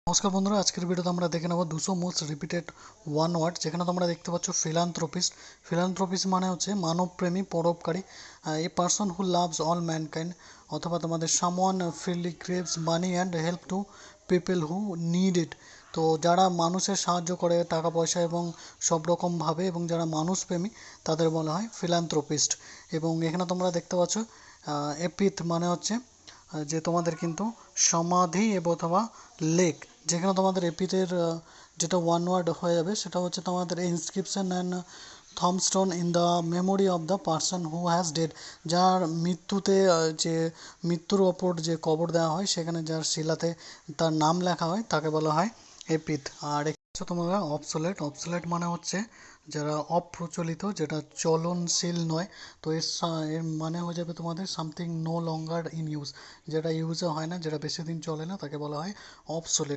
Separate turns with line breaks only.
নমস্কার বন্ধুরা, আজকের ভিডিওতে আমরা দেখে নেব 200 মোস্ট রিপিটেড ওয়ান ওয়ার্ড। যেখানে তোমরা দেখতে পাচ্ছ ফিলান্থ্রোপিস্ট। ফিলান্থ্রোপিস্ট মানে হচ্ছে মানবপ্রেমী, পরোপকারী, a person who loves all mankind, অথবা তোমাদের someone freely craves money and help to people who need it. তো যারা মানুষের সাহায্য করে টাকা পয়সা এবং সব রকমভাবে, এবং যারা মানুষপ্রেমী তাদের বলা হয় ফিলান্থ্রোপিস্ট। এবং এখানে তোমরা দেখতে পাচ্ছ এপিথ মানে হচ্ছে যে তোমাদের কিন্তু সমাধি অথবা লেক। যেখানে তোমাদের এপিথের যেটা ওয়ান ওয়ার্ড হয়ে যাবে সেটা হচ্ছে তোমাদের inscription and tombstone in the memory of the person who has dead. যার মৃত্যুতে যে মৃত্যুর ওপর যে কবর দেওয়া হয়, সেখানে যার শিলাতে তার নাম লেখা হয় তাকে বলা হয় এপিথ। আর হচ্ছে তোমরা অবসোলেট। অবসোলেট মানে হচ্ছে যারা অপ্রচলিত, যেটা চলনশীল নয়। তো এর মানে হয়ে যাবে তোমাদের something no longer in use, যেটা ইউজে হয় না, যেটা বেশি দিন চলে না, তাকে বলা হয় অবসোলেট।